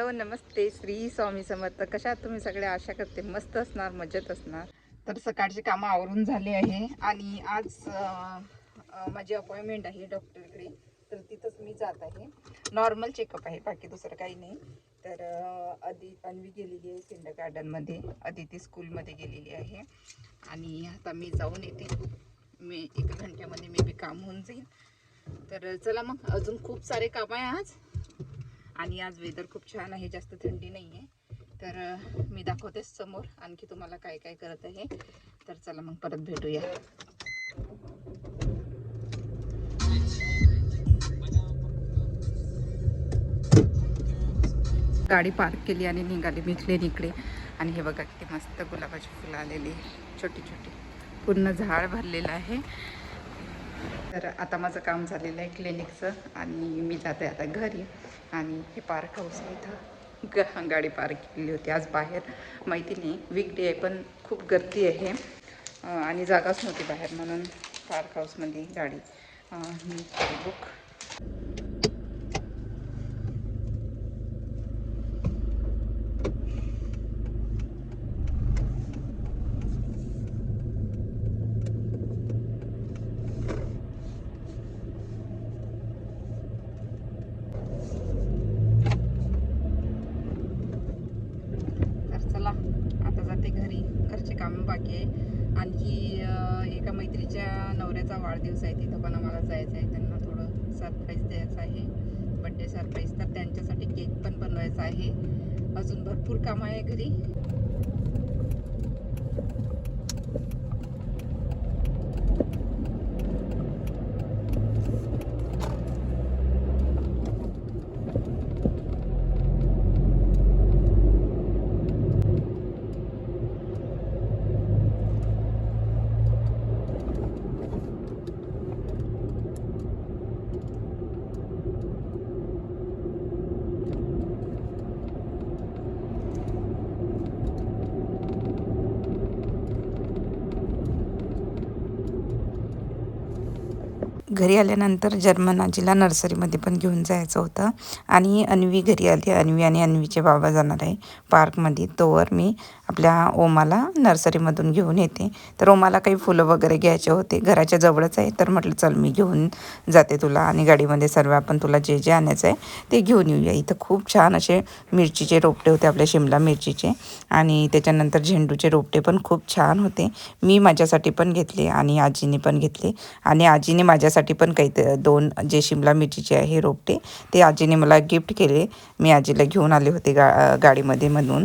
Hello नमस्ते श्री स्वामी समर्थ. कशा आहात तुम्ही सगळे? आशा करते मस्त असणार, मजेत असणार. तर सकाळची कामं आवरून झाले आहे आणि आज माझी अपॉइंटमेंट आहे डॉक्टरकडे. तर तिथंच मी जात आहे. नॉर्मल चेकअप आहे, बाकी दुसरं काही नाही. तर अन्वी गेलेली आहे किंडर गार्डनमध्ये, अदिती स्कूलमध्ये गेलेली आहे आणि आता मी जाऊन येते. मी 1 घंट्यामध्ये मी काम होऊन जाईल. तर चला मग, अजून खूप सारे काम आहे आज. आणि आज वेदर खूप छान आहे, जास्त थंडी नाही आहे. तर मी दाखवते समोर आणखी तुम्हाला काय काय करत आहे. तर चला मग परत भेटूया. गाडी पार्क केली आणि निघाली मी क्लिनिककडे. आणि हे बघा किती मस्त गुलाबाची फुलं आलेली, छोटी छोटी, पूर्ण झाड भरलेलं आहे. तर आता माझं काम झालेलं आहे क्लिनिकचं आणि मी जाते आता घरी. आणि हे पार्क हाऊस आहे, इथं गाडी पार्क केली होती आज बाहेर. माहिती नाही, वीकडे आहे पण खूप गर्दी आहे आणि जागाच नव्हती बाहेर, म्हणून पार्क हाऊसमध्ये गाडी बुक. आता जाते घरी, घरचे कामं बाकी आहे. आणखी एका मैत्रीच्या नवऱ्याचा वाढदिवस आहे, तिथं पण आम्हाला जायचं आहे. त्यांना थोडं सरप्राईज द्यायचं आहे, बड्डे सरप्राईज. तर त्यांच्यासाठी केक पण बनवायचा आहे. अजून भरपूर काम आहे घरी. घरी आल्यानंतर जर्मन आजीला नर्सरीमध्ये पण घेऊन जायचं होतं आणि अन्वी घरी आली. अन्वी आणि अन्वीचे बाबा जाणार आहे पार्कमध्ये. तोवर मी आपल्या ओमाला नर्सरीमधून घेऊन येते. तर ओमाला काही फुलं वगैरे घ्यायचे होते, घराच्या जवळच आहे. तर म्हटलं चल मी घेऊन जाते तुला, आणि गाडीमध्ये सर्व आपण तुला जे जे आणायचं आहे ते घेऊन येऊया. इथं खूप छान असे मिरचीचे रोपटे होते, आपल्या शिमला मिरचीचे, आणि त्याच्यानंतर झेंडूचे रोपटे पण खूप छान होते. मी माझ्यासाठी पण घेतले आणि आजीने पण घेतले. आणि आजीने माझ्यासाठी पण काही 2 जे शिमला मिरचीचे आहे रोपटे, ते आजीने मला गिफ्ट केले. मी आजीला घेऊन आले होते गाडीमध्ये म्हणून.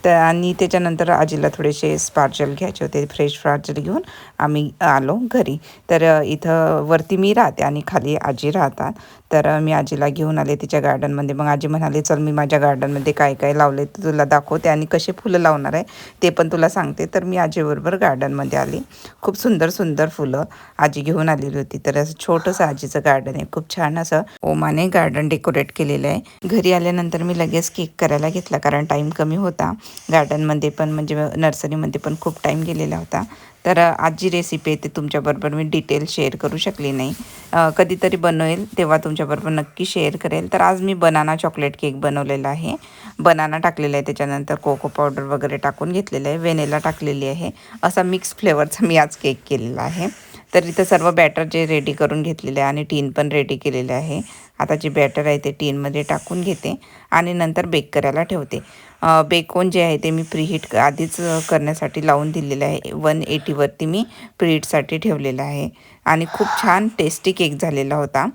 तर आणि त्याच्यानंतर आजीला थोडेसे स्पार्जल घ्यायचे होते, फ्रेश स्पार्जल घेऊन आम्ही आलो घरी. तर इथं वरती मी राहते आणि खाली आजी राहतात. तर मी आजीला घेऊन आले तिच्या गार्डनमध्ये. मग आजी म्हणाले चल मी माझ्या गार्डनमध्ये काय काय लावले ते तुला दाखवते आणि कसे फुलं लावणार आहे ते पण तुला सांगते. तर मी आजीबरोबर गार्डनमध्ये आली. खूप सुंदर सुंदर फुलं आजी घेऊन आलेली होती. तर असं छोटंसं आजीचं गार्डन आहे, खूप छान असं ओमाने गार्डन डेकोरेट केलेलं आहे. घरी आल्यानंतर मी लगेच केक करायला घेतला, कारण टाईम कमी होता. गार्डनमध्ये पण म्हणजे नर्सरीमध्ये पण खूप टाईम गेलेला होता. तर आजची रेसिपी आहे ते तुमच्याबरोबर मी डिटेल शेअर करू शकली नाही. कधीतरी बनवेल तेव्हा तुमच्याबरोबर नक्की शेअर करेल. तर आज मी बनाना चॉकलेट केक बनवलेला आहे. बनाना टाकलेला आहे, त्याच्यानंतर कोको पावडर वगैरे टाकून घेतलेलं आहे, व्हॅनिला टाकलेली आहे. असा मिक्स फ्लेवरचा मी आज केक केलेला आहे. तर इथं सर्व बॅटर जे रेडी करून घेतलेले आहे आणि टीन पण रेडी केलेले आहे. आता जे बॅटर आहे ते टीनमध्ये टाकून घेते आणि नंतर बेक करायला ठेवते. बेकोन जे आहे ते मी प्रीहीट आधीच करण्यासाठी लावून दिलेलं आहे. 180वरती मी प्रीहीटसाठी ठेवलेलं आहे. आणि खूप छान टेस्टी केक झालेला होता.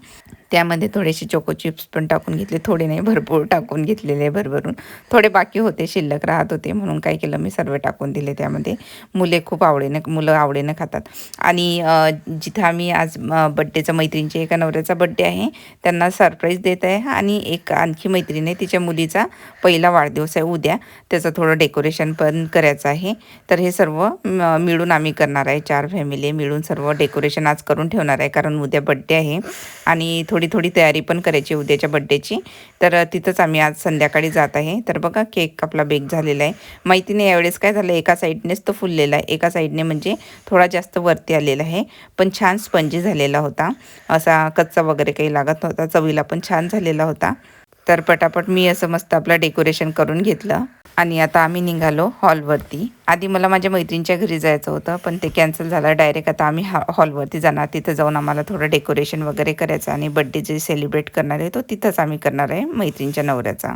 त्यामध्ये थोडेसे चोको चिप्स पण टाकून घेतले, थोडे नाही भरपूर टाकून घेतलेले भरभरून. थोडे बाकी होते, शिल्लक राहत होते, म्हणून काय केलं मी सर्व टाकून दिले त्यामध्ये. मुलं आवडीनं खातात. आणि जिथं आम्ही आज बड्डेचा, मैत्रिणीच्या एका नवऱ्याचा बड्डे आहे, त्यांना सरप्राईज देत आहे. आणि एक आणखी मैत्रीण आहे, तिच्या मुलीचा पहिला वाढदिवस आहे उद्या, त्याचं थोडं डेकोरेशन पण करायचं आहे. तर हे सर्व मिळून आम्ही करणार आहे, 4 फॅमिली मिळून सर्व डेकोरेशन आज करून ठेवणार आहे, कारण उद्या बड्डे आहे आणि थोडी तयारी पण करायची उद्याच्या बड्डेची. तर तिथंच आम्ही आज संध्याकाळी जात आहे. तर बघा केक आपला बेक झालेला आहे. माहिती नाही यावेळेस काय झालं, एका साईडनेच तो फुललेला आहे, एका साईडने म्हणजे थोडा जास्त वरती आलेला आहे. पण छान स्पंजी झालेला होता, असा कच्चा वगैरे काही लागत नव्हता, चवीला पण छान झालेला होता. तर पटापट मी असं मस्त आपलं डेकोरेशन करून घेतलं आणि आता आम्ही निघालो हॉलवरती. आधी मला माझ्या मैत्रिणीच्या घरी जायचं होतं, पण ते कॅन्सल झालं. डायरेक्ट आता आम्ही हॉलवरती जाणार. तिथं जाऊन आम्हाला थोडं डेकोरेशन वगैरे करायचं आणि बड्डे जे सेलिब्रेट करणार आहे तो तिथंच आम्ही करणार आहे मैत्रिणीच्या नवऱ्याचा.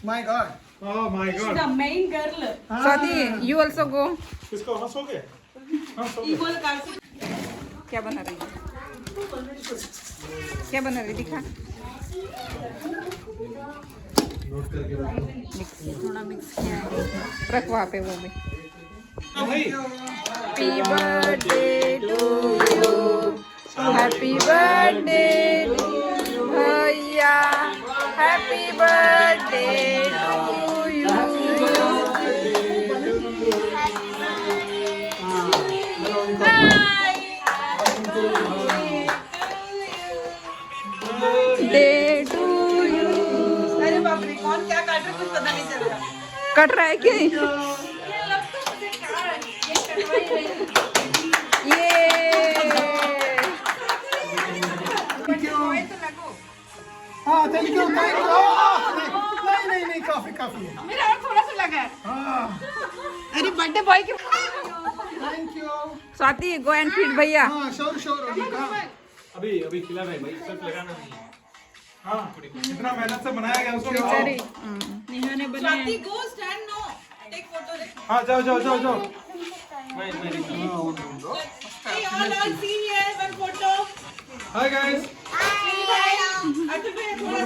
My God. Oh my God. The main girl. Swati, you also go. किसको हंसोगे? Equal क्या बना रही है? क्या बना रही दिखा? थोड़ा मिक्स किया है. रख वहाँ पे वो भी. भाई. Happy birthday to you. Happy birthday to you, भैया. Happy birthday to you. Day to you. अरे बाप रे, कौन क्या काट रहा है कुछ पता नहीं चल रहा. कट रहा है क्या? ये हाँ, thank you, thank you. नहीं, नहीं, काफी, काफी है. मेरा और थोड़ा सा लगा है. हाँ, अरे birthday boy K thank you. Swati go and feed भैया. हाँ, sure, अभी कहाँ? अभी खिला रहे भाई सिर्फ लगाना नहीं है। हाँ, इतना मेहनत से बनाया गया उसको बेचारी. खाओ. नेहा ने बनाया. Swati go stand no. Take photo ले. हाँ, जाओ. मैं Hey all see here one photo. Hi guys. See भाई. अतुल भाई थोड़ा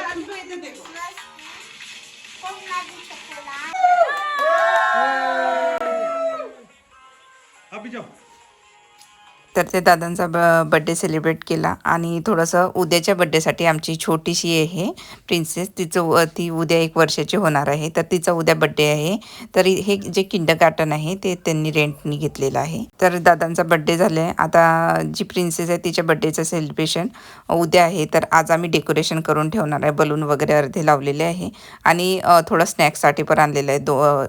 अतुल भाई इधर देखो. अभी जाओ. तर ते दादांचा बड्डे सेलिब्रेट केला आणि थोडंसं उद्याच्या बड्डेसाठी आमची छोटीशी आहे प्रिन्सेस, ती उद्या 1 वर्षाची होणार आहे. तर तिचा उद्या बड्डे आहे. तर हे जे किंडरगार्टन आहे ते त्यांनी रेंटनी घेतलेलं आहे. तर दादांचा बड्डे झाला आहे. आता जी प्रिन्सेस आहे तिच्या बड्डेचं सेलिब्रेशन उद्या आहे. तर आज आम्ही डेकोरेशन करून ठेवणार आहे. बलून वगैरे अर्धे लावलेले आहे आणि थोडं स्नॅक्ससाठी पण आणलेलं आहे.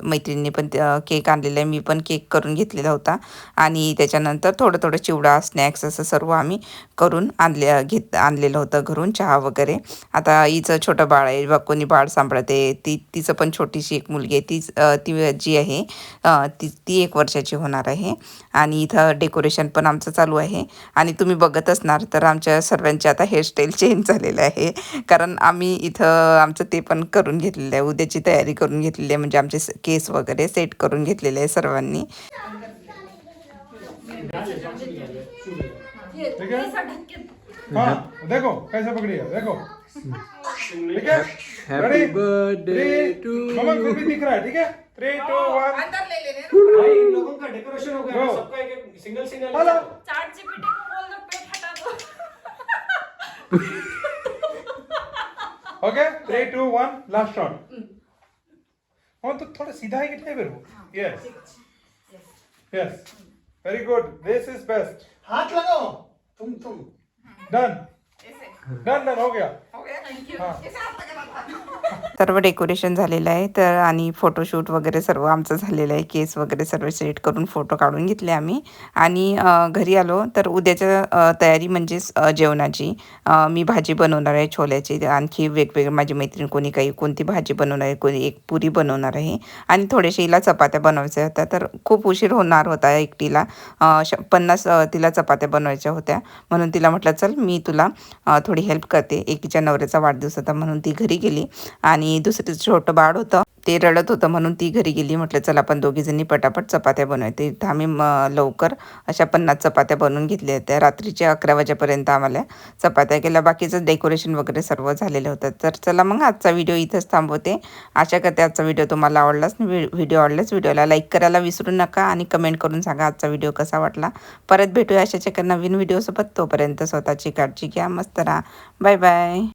मैत्रिणींनी पण केक आणलेला आहे. मी पण केक करून घेतलेला होता आणि त्याच्यानंतर थोडं चिवडा स्नॅक्स असं सर्व आम्ही करून आणलेलं होतं घरून. चहा वगैरे. आता हिचं छोटं बाळ आहे, कोणी बाळ सांभाळते. तिचं पण छोटीशी एक मुलगी आहे. ती जी आहे ती 1 वर्षाची होणार आहे. आणि इथं डेकोरेशन पण आमचं चालू आहे. आणि तुम्ही बघत असणार तर आमच्या सर्वांचे आता हेअरस्टाईल चेंज झालेलं आहे, कारण आम्ही इथं आमचं ते पण करून घेतलेलं आहे. उद्याची तयारी करून घेतलेली आहे, म्हणजे आमचे केस वगैरे सेट करून घेतलेले आहे सर्वांनी. ठीक है? हाँ, देखो कैसे पकड़ी है, देखो. ठीक है? हैप्पी बर्थडे टू मामा फिर भी दिख रहा है, ठीक है? 3, 2, 1. अंदर ले लेने. भाई इन लोगों का डेकोरेशन हो गया Go. सबका एक सिंगल हेलो. चार्ट जीपीटी को बोल दो पेट हटा दो. Okay 3, 2, 1 last shot. हाँ, तो थोड़ा सीधा ही कितना है मेरे को. Yes very good. This is best. हाथ लगाओ. तुम डन हो गया. सर्व डेकोरेशन झालेलं आहे. तर आणि फोटोशूट वगैरे सर्व आमचं झालेलं आहे. केस वगैरे सर्व सेट करून फोटो काढून घेतले आम्ही आणि घरी आलो. तर उद्याच्या तयारी म्हणजेच जेवणाची मी भाजी बनवणार आहे छोल्याची. आणखी वेगवेगळे माझी मैत्रीण कोणती भाजी बनवणार आहे, कोणी एक पुरी बनवणार आहे आणि थोडेसे हिला चपात्या बनवायच्या होत्या. तर खूप उशीर होणार होता एकटीला. 50 तिला चपात्या बनवायच्या होत्या, म्हणून तिला म्हटलं चल मी तुला थोडी हेल्प करते. एकीच्या नवऱ्याचा वाढदिवस होता म्हणून ती घरी गेली आणि दुसरं छोटं बाळ होतं ते रडत होतं म्हणून ती घरी गेली. म्हटलं चला आपण दोघीजणी पटापट चपात्या बनवायचे. तर आम्ही लवकर अशा 50 चपात्या बनवून घेतल्या होत्या. रात्रीच्या 11 वाजेपर्यंत आम्हाला चपात्या केल्या. बाकीचं डेकोरेशन वगैरे सर्व झालेलं होतं. तर चला मग आजचा व्हिडिओ इथंच थांबवते. आशा करते आजचा व्हिडिओ तुम्हाला आवडलाच. व्हिडिओ आवडल्यास व्हिडिओला लाईक करायला विसरू नका आणि कमेंट करून सांगा आजचा व्हिडिओ कसा वाटला. परत भेटूया अशाच एका नवीन व्हिडिओसोबत. तोपर्यंत स्वतःची काळजी घ्या. मस्त राहा. Bye bye.